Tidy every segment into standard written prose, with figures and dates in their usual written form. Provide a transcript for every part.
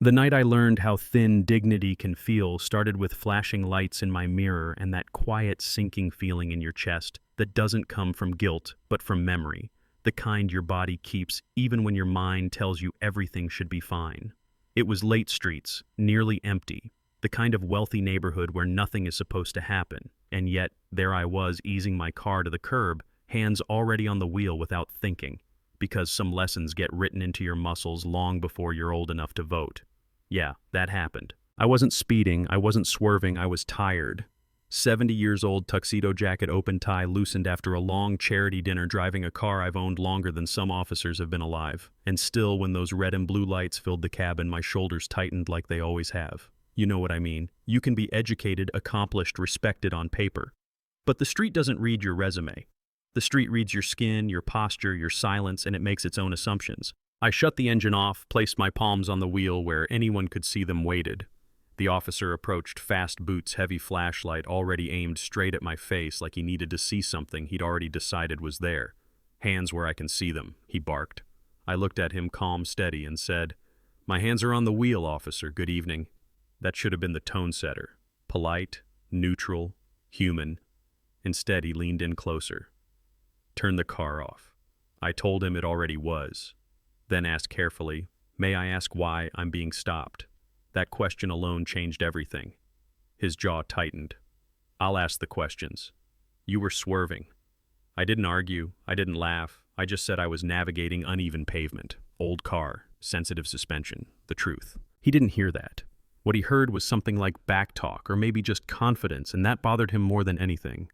The night I learned how thin dignity can feel started with flashing lights in my mirror and that quiet sinking feeling in your chest that doesn't come from guilt, but from memory, the kind your body keeps even when your mind tells you everything should be fine. It was late streets, nearly empty, the kind of wealthy neighborhood where nothing is supposed to happen, and yet there I was easing my car to the curb, hands already on the wheel without thinking, because some lessons get written into your muscles long before you're old enough to vote. Yeah, that happened. I wasn't speeding, I wasn't swerving, I was tired. 70 years old, tuxedo jacket, open tie, loosened after a long charity dinner driving a car I've owned longer than some officers have been alive. And still, when those red and blue lights filled the cabin, my shoulders tightened like they always have. You know what I mean. You can be educated, accomplished, respected on paper. But the street doesn't read your resume. The street reads your skin, your posture, your silence, and it makes its own assumptions. I shut the engine off, placed my palms on the wheel where anyone could see them weighted. The officer approached, fast boots, heavy flashlight, already aimed straight at my face like he needed to see something he'd already decided was there. Hands where I can see them, he barked. I looked at him calm, steady, and said, "My hands are on the wheel, officer. Good evening." That should have been the tone setter. Polite, neutral, human. Instead, he leaned in closer. "Turn the car off." I told him it already was. Then asked carefully, "May I ask why I'm being stopped?" That question alone changed everything. His jaw tightened. "I'll ask the questions. You were swerving." I didn't argue. I didn't laugh. I just said I was navigating uneven pavement. Old car, sensitive suspension, the truth. He didn't hear that. What he heard was something like backtalk, or maybe just confidence, and that bothered him more than anything.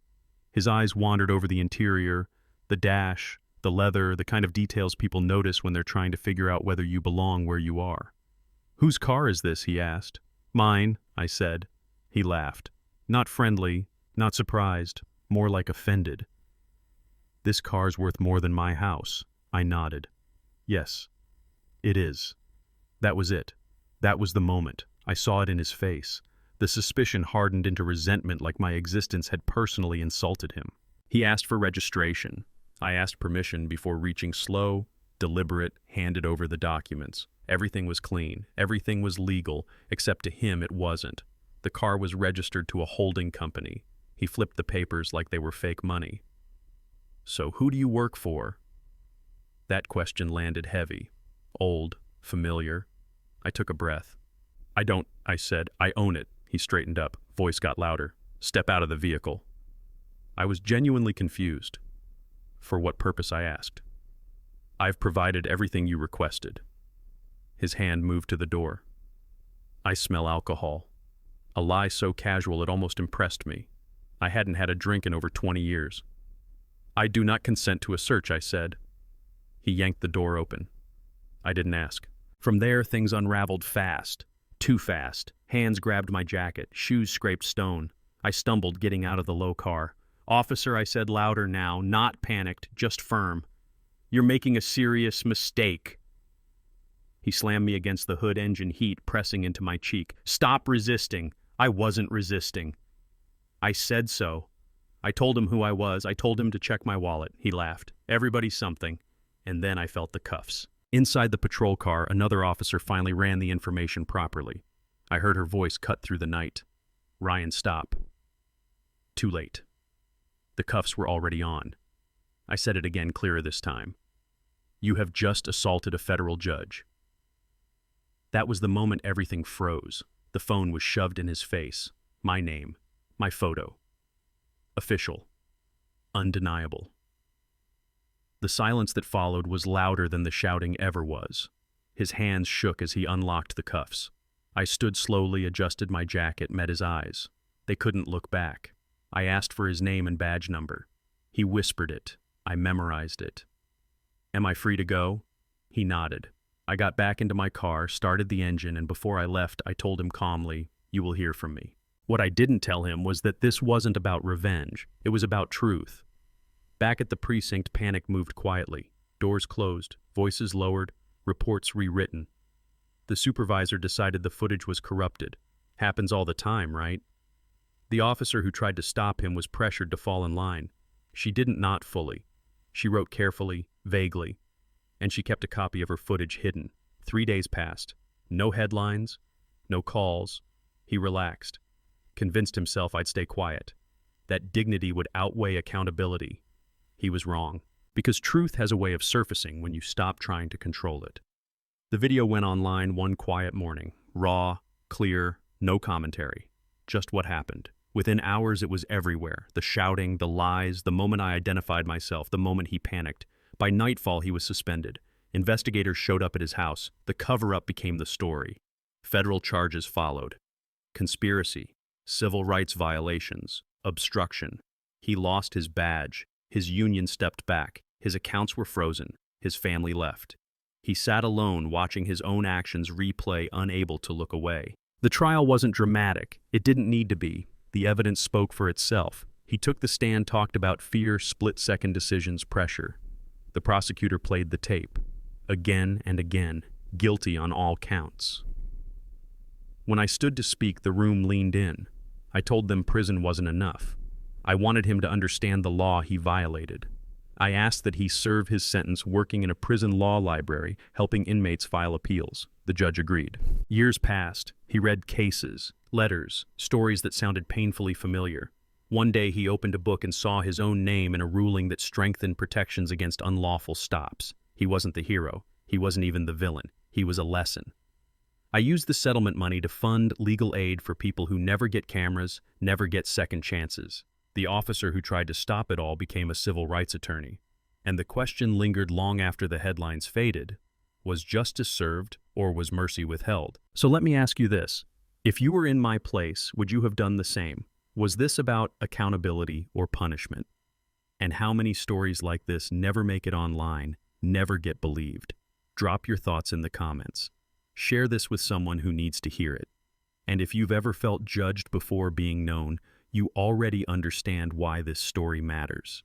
His eyes wandered over the interior, the dash, the leather, the kind of details people notice when they're trying to figure out whether you belong where you are. "Whose car is this?" he asked. "Mine," I said. He laughed. Not friendly, not surprised, more like offended. "This car's worth more than my house." I nodded. "Yes, it is." That was it. That was the moment. I saw it in his face. The suspicion hardened into resentment like my existence had personally insulted him. He asked for registration. I asked permission before reaching slow, deliberate, handed over the documents. Everything was clean. Everything was legal, except to him it wasn't. The car was registered to a holding company. He flipped the papers like they were fake money. "So who do you work for?" That question landed heavy. Old, familiar. I took a breath. "I don't," I said. "I own it." He straightened up. Voice got louder. "Step out of the vehicle." I was genuinely confused. "For what purpose?" I asked. "I've provided everything you requested." His hand moved to the door. "I smell alcohol." A lie so casual it almost impressed me. I hadn't had a drink in over 20 years. "I do not consent to a search," I said. He yanked the door open. I didn't ask. From there, things unraveled fast. Too fast. Hands grabbed my jacket. Shoes scraped stone. I stumbled, getting out of the low car. "Officer," I said louder now, not panicked, just firm. "You're making a serious mistake." He slammed me against the hood, engine heat pressing into my cheek. "Stop resisting." I wasn't resisting. "I said so." I told him who I was. I told him to check my wallet. He laughed. "Everybody's something." And then I felt the cuffs. Inside the patrol car, another officer finally ran the information properly. I heard her voice cut through the night. "Ryan, stop." Too late. The cuffs were already on. I said it again, clearer this time. "You have just assaulted a federal judge." That was the moment everything froze. The phone was shoved in his face. My name. My photo. Official. Undeniable. The silence that followed was louder than the shouting ever was. His hands shook as he unlocked the cuffs. I stood slowly, adjusted my jacket, met his eyes. They couldn't look back. I asked for his name and badge number. He whispered it. I memorized it. "Am I free to go?" He nodded. I got back into my car, started the engine, and before I left, I told him calmly, "You will hear from me." What I didn't tell him was that this wasn't about revenge. It was about truth. Back at the precinct, panic moved quietly. Doors closed, voices lowered, reports rewritten. The supervisor decided the footage was corrupted. Happens all the time, right? The officer who tried to stop him was pressured to fall in line. She didn't not fully. She wrote carefully, vaguely, and she kept a copy of her footage hidden. 3 days passed. No headlines, no calls. He relaxed, convinced himself I'd stay quiet, that dignity would outweigh accountability. He was wrong, because truth has a way of surfacing when you stop trying to control it. The video went online one quiet morning, raw, clear, no commentary, just what happened. Within hours it was everywhere, the shouting, the lies, the moment I identified myself, the moment he panicked. By nightfall he was suspended. Investigators showed up at his house. The cover-up became the story. Federal charges followed. Conspiracy, civil rights violations, obstruction. He lost his badge. His union stepped back. His accounts were frozen. His family left. He sat alone watching his own actions replay, unable to look away. The trial wasn't dramatic. It didn't need to be. The evidence spoke for itself. He took the stand, talked about fear, split-second decisions, pressure. The prosecutor played the tape. Again and again, guilty on all counts. When I stood to speak, the room leaned in. I told them prison wasn't enough. I wanted him to understand the law he violated. I asked that he serve his sentence working in a prison law library, helping inmates file appeals. The judge agreed. Years passed. He read cases, letters, stories that sounded painfully familiar. One day he opened a book and saw his own name in a ruling that strengthened protections against unlawful stops. He wasn't the hero. He wasn't even the villain. He was a lesson. I used the settlement money to fund legal aid for people who never get cameras, never get second chances. The officer who tried to stop it all became a civil rights attorney. And the question lingered long after the headlines faded. Was justice served or was mercy withheld? So let me ask you this. If you were in my place, would you have done the same? Was this about accountability or punishment? And how many stories like this never make it online, never get believed? Drop your thoughts in the comments. Share this with someone who needs to hear it. And if you've ever felt judged before being known, you already understand why this story matters.